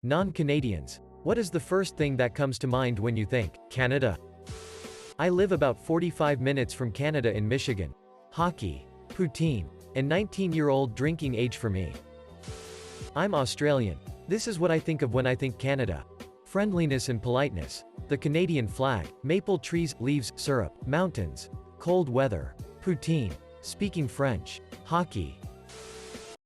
Non-Canadians. What is the first thing that comes to mind when you think Canada? I live about 45 minutes from Canada in Michigan. Hockey, poutine, and 19-year-old drinking age for me. I'm Australian. This is what I think of when I think Canada. Friendliness and politeness. The Canadian flag, maple trees, leaves, syrup, mountains, cold weather, poutine, speaking French, hockey.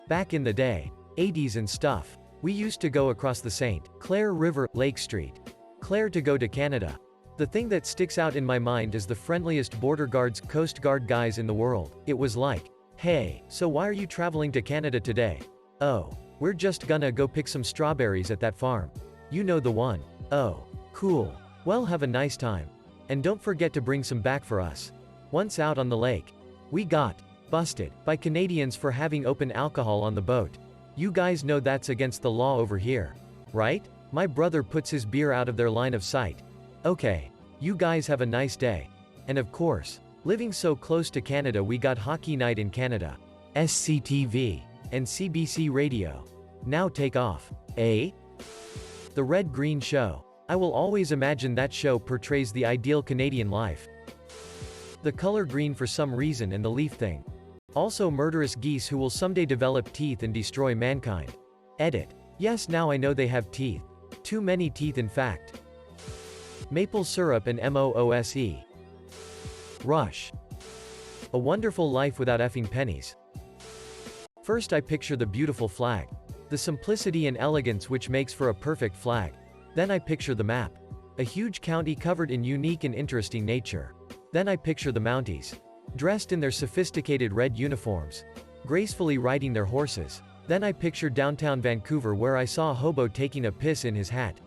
Back in the day, 80s and stuff, we used to go across the St. Clair River, Lake Street. Clair to go to Canada. The thing that sticks out in my mind is the friendliest border guards, Coast Guard guys in the world. It was like, hey, so why are you traveling to Canada today? Oh, we're just gonna go pick some strawberries at that farm. You know the one. Oh, cool. Well, have a nice time. And don't forget to bring some back for us. Once out on the lake, we got busted by Canadians for having open alcohol on the boat. You guys know that's against the law over here, right? My brother puts his beer out of their line of sight. Okay, you guys have a nice day. And of course, living so close to Canada, we got Hockey Night in Canada, SCTV, and CBC Radio. Now take off, eh? The Red Green Show. I will always imagine that show portrays the ideal Canadian life. The color green for some reason, and the leaf thing. Also murderous geese who will someday develop teeth and destroy mankind. Edit. Yes, now I know they have teeth. Too many teeth in fact. Maple syrup and MOOSE. Rush. A wonderful life without effing pennies. First I picture the beautiful flag. The simplicity and elegance which makes for a perfect flag. Then I picture the map. A huge county covered in unique and interesting nature. Then I picture the Mounties. Dressed in their sophisticated red uniforms. Gracefully riding their horses. Then I picture downtown Vancouver where I saw a hobo taking a piss in his hat.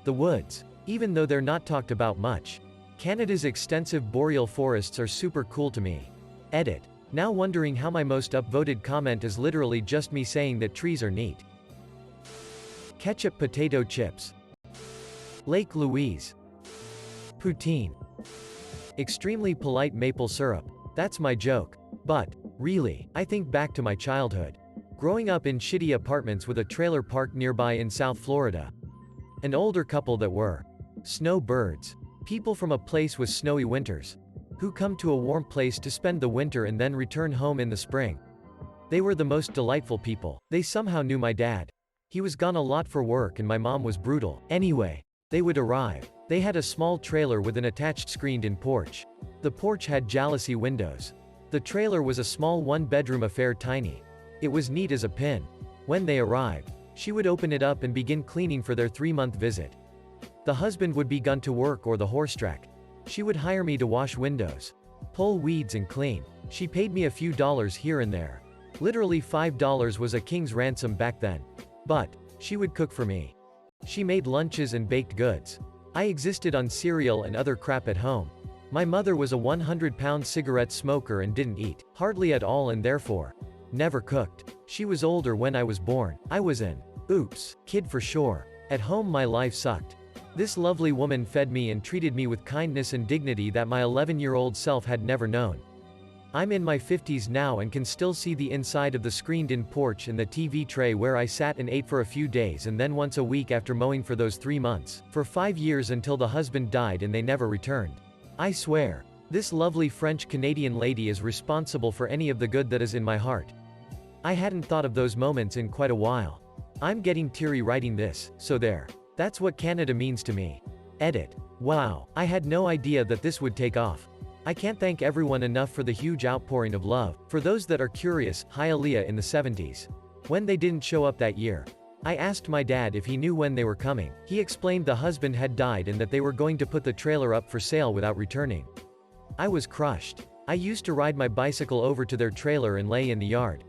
The woods. Even though they're not talked about much. Canada's extensive boreal forests are super cool to me. Edit. Now wondering how my most upvoted comment is literally just me saying that trees are neat. Ketchup potato chips. Lake Louise. Poutine. Extremely polite maple syrup. That's my joke. But, really, I think back to my childhood. Growing up in shitty apartments with a trailer park nearby in South Florida. An older couple that were snowbirds. People from a place with snowy winters. Who come to a warm place to spend the winter and then return home in the spring. They were the most delightful people. They somehow knew my dad. He was gone a lot for work and my mom was brutal. Anyway, they would arrive. They had a small trailer with an attached screened-in porch. The porch had jalousie windows. The trailer was a small one-bedroom affair, tiny. It was neat as a pin. When they arrived, she would open it up and begin cleaning for their 3-month visit. The husband would be gone to work or the horse track. She would hire me to wash windows, pull weeds and clean. She paid me a few dollars here and there. Literally $5 was a king's ransom back then. But, she would cook for me. She made lunches and baked goods. I existed on cereal and other crap at home. My mother was a 100-pound cigarette smoker and didn't eat, hardly at all, and therefore, never cooked. She was older when I was born. I was an oops kid for sure. At home my life sucked. This lovely woman fed me and treated me with kindness and dignity that my 11-year-old self had never known. I'm in my 50s now and can still see the inside of the screened-in porch and the TV tray where I sat and ate for a few days and then once a week after mowing for those 3 months, for 5 years until the husband died and they never returned. I swear, this lovely French-Canadian lady is responsible for any of the good that is in my heart. I hadn't thought of those moments in quite a while. I'm getting teary writing this, so there. That's what Canada means to me. Edit. Wow, I had no idea that this would take off. I can't thank everyone enough for the huge outpouring of love. For those that are curious, Hialeah in the 70s. When they didn't show up that year, I asked my dad if he knew when they were coming. He explained the husband had died and that they were going to put the trailer up for sale without returning. I was crushed. I used to ride my bicycle over to their trailer and lay in the yard.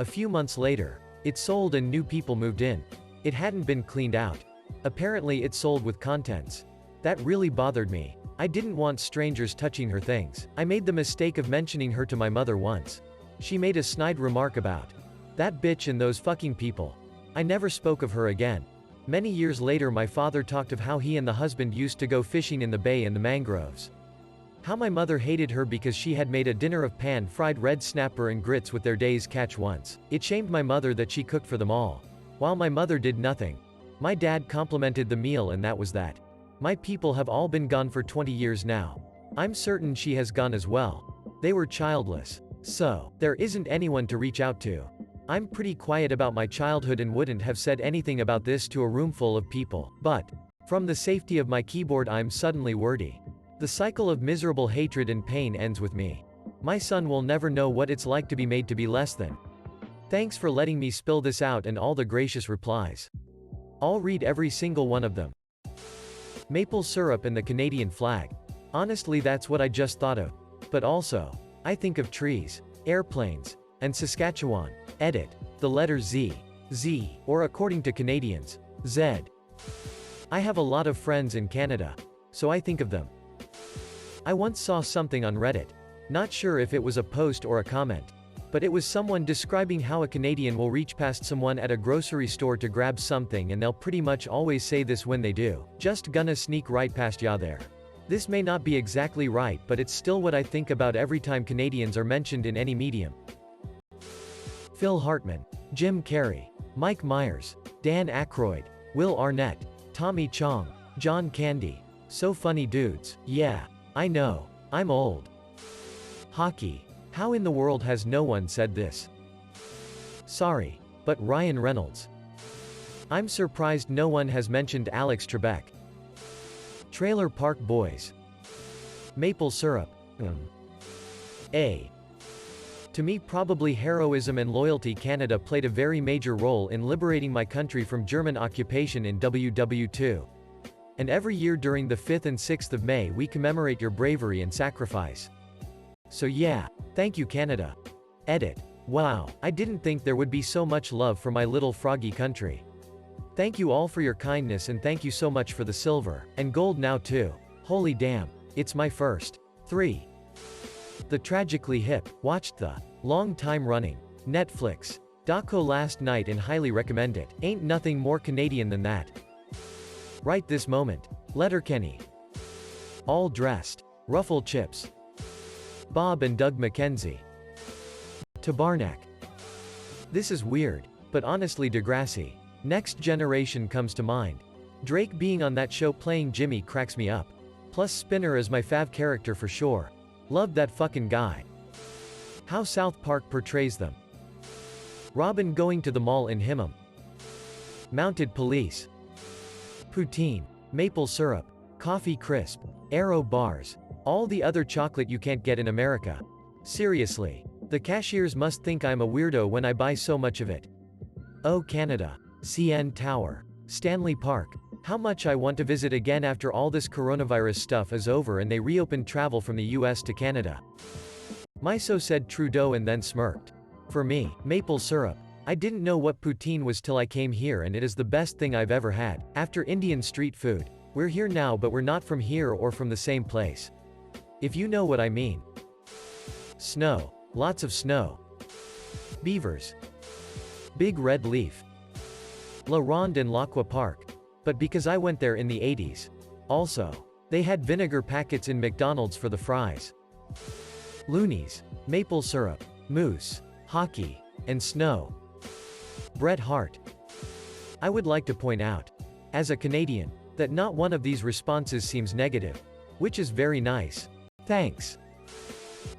A few months later, it sold and new people moved in. It hadn't been cleaned out. Apparently it sold with contents. That really bothered me. I didn't want strangers touching her things. I made the mistake of mentioning her to my mother once. She made a snide remark about that bitch and those fucking people. I never spoke of her again. Many years later my father talked of how he and the husband used to go fishing in the bay and the mangroves. How my mother hated her because she had made a dinner of pan-fried red snapper and grits with their day's catch once. It shamed my mother that she cooked for them all. While my mother did nothing. My dad complimented the meal and that was that. My people have all been gone for 20 years now. I'm certain she has gone as well. They were childless. So, there isn't anyone to reach out to. I'm pretty quiet about my childhood and wouldn't have said anything about this to a room full of people, but from the safety of my keyboard I'm suddenly wordy. The cycle of miserable hatred and pain ends with me. My son will never know what it's like to be made to be less than. Thanks for letting me spill this out and all the gracious replies. I'll read every single one of them. Maple syrup and the Canadian flag. Honestly, that's what I just thought of. But also, I think of trees, airplanes, and Saskatchewan. Edit. The letter Z. Z, or according to Canadians, Z. I have a lot of friends in Canada, so I think of them. I once saw something on Reddit. Not sure if it was a post or a comment. But it was someone describing how a Canadian will reach past someone at a grocery store to grab something and they'll pretty much always say this when they do. Just gonna sneak right past ya there. This may not be exactly right, but it's still what I think about every time Canadians are mentioned in any medium. Phil Hartman, Jim Carrey, Mike Myers, Dan Aykroyd, Will Arnett, Tommy Chong, John Candy. So funny dudes. Yeah, I know. I'm old. Hockey. How in the world has no one said this? Sorry, but Ryan Reynolds. I'm surprised no one has mentioned Alex Trebek. Trailer Park Boys. Maple syrup. To me, probably heroism and loyalty. Canada played a very major role in liberating my country from German occupation in WW2. And every year during the 5th and 6th of May we commemorate your bravery and sacrifice. So yeah, thank you Canada. Edit. Wow, I didn't think there would be so much love for my little froggy country. Thank you all for your kindness and thank you so much for the silver and gold now too. Holy damn, it's my first. 3. The Tragically Hip. Watched the long time running Netflix doco last night and highly recommend it. Ain't nothing more Canadian than that. Right this moment. Letterkenny. All Dressed. Ruffle Chips. Bob and Doug McKenzie. Tabarnak. This is weird, but honestly Degrassi. Next Generation comes to mind. Drake being on that show playing Jimmy cracks me up. Plus Spinner is my fav character for sure. Loved that fucking guy. How South Park portrays them. Robin going to the mall in Himmum. Mounted Police. Poutine. Maple syrup. Coffee crisp. Aero bars. All the other chocolate you can't get in America. Seriously. The cashiers must think I'm a weirdo when I buy so much of it. Oh Canada. CN Tower. Stanley Park. How much I want to visit again after all this coronavirus stuff is over and they reopened travel from the US to Canada. Miso said Trudeau and then smirked. For me, maple syrup. I didn't know what poutine was till I came here and it is the best thing I've ever had. After Indian street food. We're here now but we're not from here or from the same place. If you know what I mean. Snow. Lots of snow. Beavers. Big Red Leaf. La Ronde and L'Aqua Park. But because I went there in the 80s. Also. They had vinegar packets in McDonald's for the fries. Loonies. Maple syrup. Moose. Hockey. And snow. Bret Hart. I would like to point out, as a Canadian, that not one of these responses seems negative. Which is very nice. Thanks.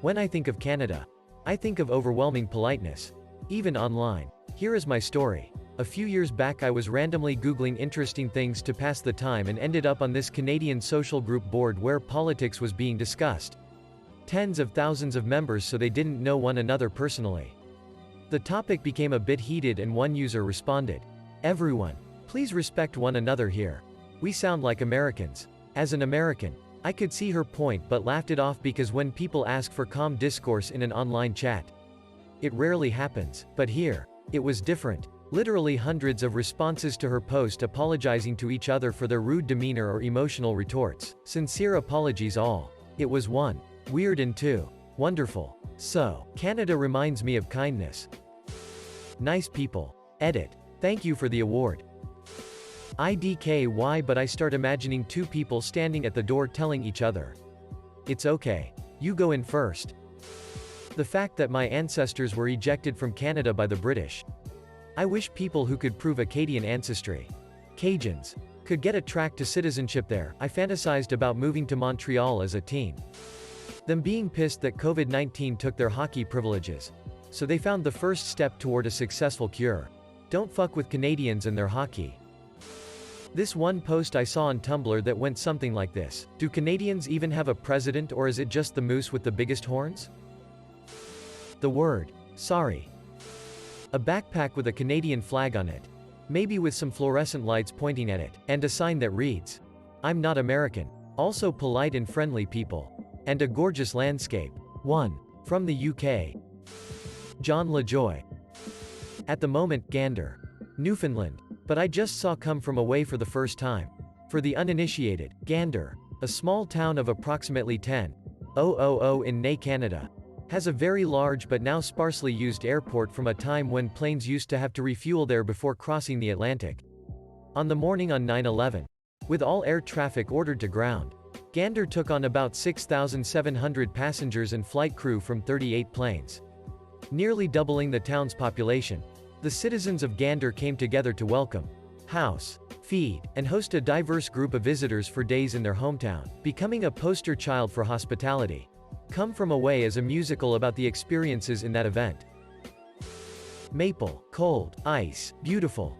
When I think of Canada, I think of overwhelming politeness. Even online. Here is my story. A few years back I was randomly Googling interesting things to pass the time and ended up on this Canadian social group board where politics was being discussed. Tens of thousands of members so they didn't know one another personally. The topic became a bit heated and one user responded, "Everyone, please respect one another here. We sound like Americans." As an American, I could see her point but laughed it off because when people ask for calm discourse in an online chat, it rarely happens, but here, it was different. Literally hundreds of responses to her post apologizing to each other for their rude demeanor or emotional retorts. Sincere apologies all. It was 1. Weird and 2. Wonderful. So, Canada reminds me of kindness. Nice people. Edit. Thank you for the award. IDKY but I start imagining two people standing at the door telling each other, "It's okay. You go in first." The fact that my ancestors were ejected from Canada by the British. I wish people who could prove Acadian ancestry, Cajuns, could get a track to citizenship there. I fantasized about moving to Montreal as a teen. Them being pissed that COVID-19 took their hockey privileges. So they found the first step toward a successful cure. Don't fuck with Canadians and their hockey. This one post I saw on Tumblr that went something like this. Do Canadians even have a president, or is it just the moose with the biggest horns? The word. Sorry. A backpack with a Canadian flag on it. Maybe with some fluorescent lights pointing at it. And a sign that reads, "I'm not American." Also polite and friendly people. And a gorgeous landscape. 1. From the UK. John LaJoy. At the moment, Gander, Newfoundland. But I just saw come from away for the first time. For the uninitiated, Gander, a small town of approximately 10,000 in Nay, Canada, has a very large but now sparsely used airport from a time when planes used to have to refuel there before crossing the Atlantic. On the morning on 9/11, with all air traffic ordered to ground, Gander took on about 6,700 passengers and flight crew from 38 planes. Nearly doubling the town's population, the citizens of Gander came together to welcome, house, feed, and host a diverse group of visitors for days in their hometown, becoming a poster child for hospitality. Come From Away is a musical about the experiences in that event. Maple, cold, ice, beautiful.